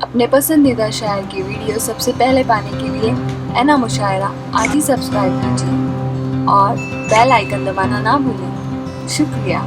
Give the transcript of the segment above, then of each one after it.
अपने पसंदीदा शायर की वीडियो सबसे पहले पाने के लिए एना मुशायरा आज ही सब्सक्राइब कीजिए और बेल आइकन दबाना ना भूलें। शुक्रिया।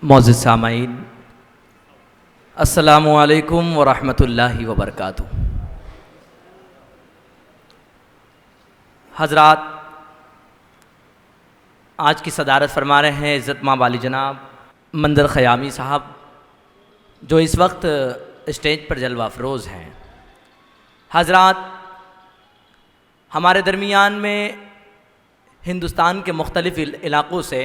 मौजूद सामाईन, अस्सलामु अलैकुम व रहमतुल्लाहि व बरकातुहू। हज़रात, आज की सदारत फरमा रहे हैं इज़्ज़त मां वाली जनाब मंदर ख़यामी साहब, जो इस वक्त स्टेज पर जलवा अफरोज़ हैं। हज़रात, हमारे दरमियान में हिंदुस्तान के मुख्तलिफ़ इलाक़ों से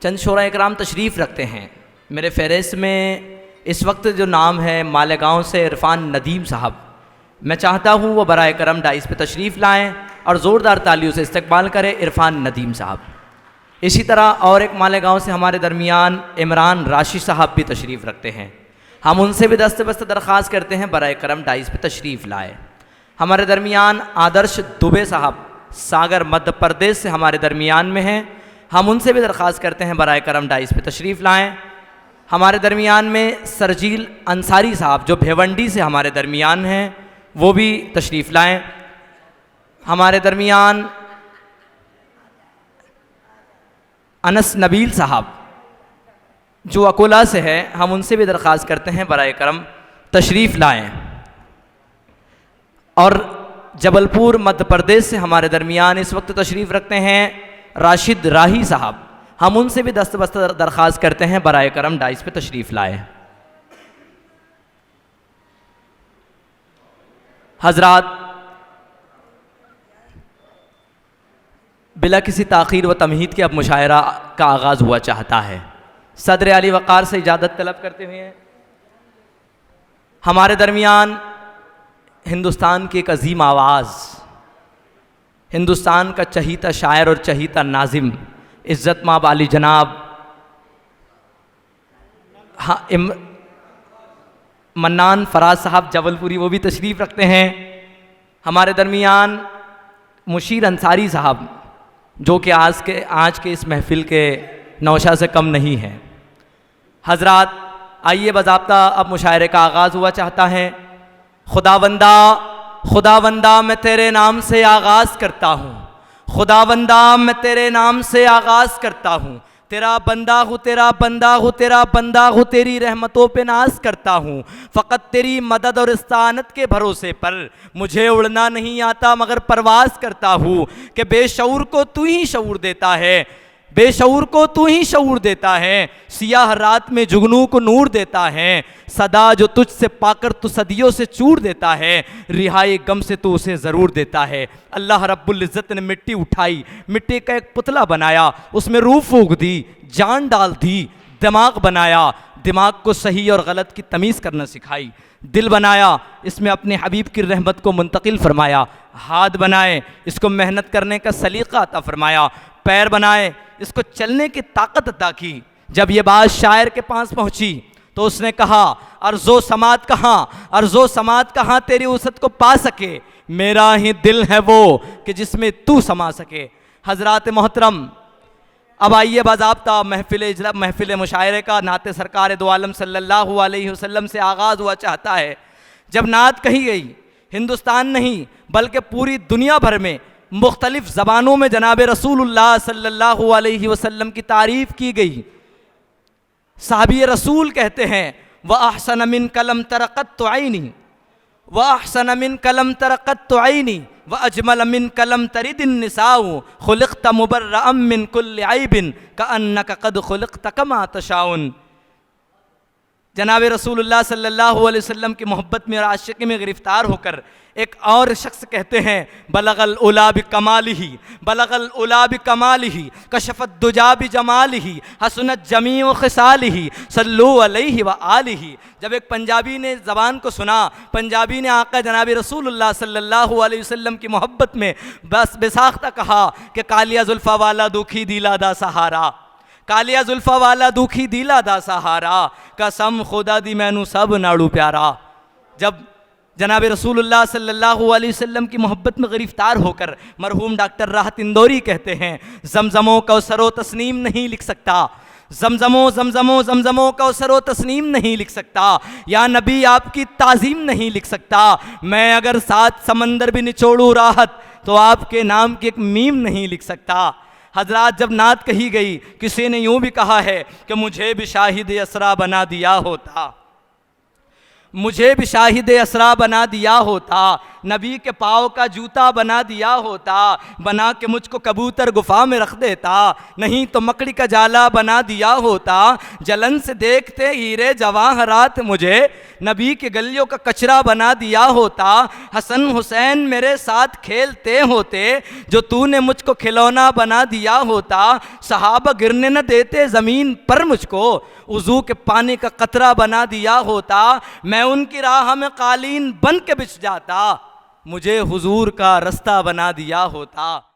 चंद शोरा इकराम तशरीफ़ रखते हैं। मेरे फ़हरिस्त में इस वक्त जो नाम है मालेगांव से इरफ़ान नदीम साहब, मैं चाहता हूँ वो बराए करम डाइस पे तशरीफ़ लाएँ और ज़ोरदार तालियों से इस्तकबाल करें इरफ़ान नदीम साहब। इसी तरह और एक मालेगांव से हमारे दरमियान इमरान राशिद साहब भी तशरीफ़ रखते हैं। हम उनसे भी दस्ते बस्ते दरख्वास्त करते हैं बराए करम डाइस पे तशरीफ़ लाए। हमारे दरमियान आदर्श दुबे साहब सागर मध्य प्रदेश से हमारे दरमियान में हैं। हम उनसे भी दरख्वास्त करते हैं बराए करम डाइस पे तशरीफ़ लाएँ। हमारे दरमियान में सरजील अंसारी साहब जो भिवंडी से हमारे दरमियान हैं, वो भी तशरीफ़ लाएँ। हमारे दरमियान अनस नबील साहब जो अकोला से है, हम उनसे भी दरख्वास्त करते हैं बराए करम तशरीफ़ लाएँ। और जबलपुर मध्य प्रदेश से हमारे दरमियान इस वक्त तशरीफ़ रखते हैं राशिद राही साहब, हम उनसे भी दस्त बस्त दरख्वास्त करते हैं बराए करम डाइस पे तशरीफ़ लाए। हज़रात, बिला किसी ताख़ीर व तमहीद के अब मुशायरा का आगाज़ हुआ चाहता है। सदर अली वक़ार से इजाज़त तलब करते हुए हमारे दरमियान हिंदुस्तान की एक अजीम आवाज़, हिंदुस्तान का चहीता शायर और चहीता नाजिम इज़्ज़त मां वाली जनाब मन्नान फराज साहब जबलपुरी, वो भी तशरीफ़ रखते हैं। हमारे दरमियान मुशीर अंसारी साहब जो कि आज के इस महफ़िल के नौशा से कम नहीं हैं। हज़रात, आइए बज़ाब्ता अब मुशायरे का आगाज़ हुआ चाहता है। खुदावंदा मैं तेरे नाम से आगाज़ करता हूँ, खुदावंदा मैं तेरे नाम से आगाज़ करता हूँ। तेरा बंदा हूँ, तेरा बंदा हूँ, तेरा बंदा हूँ, तेरी रहमतों पे नाज करता हूँ। फ़कत तेरी मदद और इस्तानत के भरोसे पर मुझे उड़ना नहीं आता मगर परवाज़ करता हूँ कि बेशऊर को तू ही शऊर देता है, बेशऊर को तू ही शऊर देता है, सियाह रात में जुगनू को नूर देता है। सदा जो तुझसे पाकर तू सदियों से चूर देता है, रिहाई गम से तू उसे ज़रूर देता है। अल्लाह रब्बुल इज़्ज़त ने मिट्टी उठाई, मिट्टी का एक पुतला बनाया, उसमें रूह फूंक दी, जान डाल दी, दिमाग बनाया, दिमाग को सही और गलत की तमीज़ करना सिखाई। दिल बनाया, इसमें अपने हबीब की रहमत को मुंतकिल फरमाया। हाथ बनाए, इसको मेहनत करने का सलीक़ा अता फरमाया। पैर बनाए, इसको चलने की ताकत अता की। जब ये बात शायर के पास पहुंची तो उसने कहा, अर्ज़ो समात कहाँ, अर्ज़ो समात कहाँ तेरी वसअत को पा सके, मेरा ही दिल है वो कि जिसमें तू समा सके। हज़रात मोहतरम, अब आइए बाज़ाब्ता महफ़िल मुशायरे का नाते सरकार दो आलम सल्लल्लाहु अलैहि वसल्लम से आगाज़ हुआ चाहता है। जब नात कही गई, हिंदुस्तान नहीं बल्कि पूरी दुनिया भर में मुख्तलिफ़ ज़बानों में जनाब रसूलुल्लाह सल्लल्लाहु अलैहि वसल्लम की तारीफ़ की गई। साहबी रसूल कहते हैं, व अहसन मिन कलम तरक़त आइनी, व अहसन मिन कलम तरक़त आइनी, व अजमल मिन कलम तरिदिन निसाउ, खुलिक़त मुबर्रअम मिन कुल्लि ऐबिन कअन्नक क़द खुलिक़त कमा तशाउन। जनाब रसूलुल्लाह सल्लल्लाहु अलैहि वसल्लम की मोहब्बत में और आशिकी में गिरफ्तार होकर एक और शख्स कहते हैं बलगल उला बि कमालिही, बलगल उला बि कमालिही, कशफत दुजा बि जमालिही, हसनत जमी व खिसालिही, सल्लु अलैहि व आलिही। जब एक पंजाबी ने ज़बान को सुना, पंजाबी ने आका जनाब रसूलुल्लाह सल्लल्लाहु अलैहि वसल्लम की मोहब्बत में बस बेसाख्ता कहा कि कालिया जुल्फ़ा वाला दुखी दिला दा सहारा, कालिया जुल्फ़ा वाला दुखी दिला दा सहारा, कसम खुदा दी मैनू सब नाड़ू प्यारा। जब जनाब रसूलुल्लाह सल्लल्लाहु अलैहि वसल्लम की मोहब्बत में गिरफ्तार होकर मरहूम डॉक्टर राहत इंदौरी कहते हैं जमजमो कौसरो तस्नीम नहीं लिख सकता, जमजमो कौसरो तस्नीम नहीं लिख सकता, या नबी आपकी ताज़ीम नहीं लिख सकता। मैं अगर 7 समंदर भी निचोड़ूँ राहत तो आपके नाम की एक मीम नहीं लिख सकता। हजरात, जब नात कही गई, किसी ने यूँ भी कहा है कि मुझे भी शाहिद असरा बना दिया होता, मुझे भी शाहिद असरा बना दिया होता, नबी के पाँव का जूता बना दिया होता, बना के मुझको कबूतर गुफा में रख देता, नहीं तो मकड़ी का जाला बना दिया होता, जलन से देखते हीरे जवाहरात मुझे नबी के गलियों का कचरा बना दिया होता, हसन हुसैन मेरे साथ खेलते होते जो तूने मुझको खिलौना बना दिया होता, सहाबा गिरने न देते ज़मीन पर मुझको वज़ू के पानी का कतरा बना दिया होता, मैं उनकी राह में कालीन बन के बिछ जाता, मुझे हुजूर का रास्ता बना दिया होता।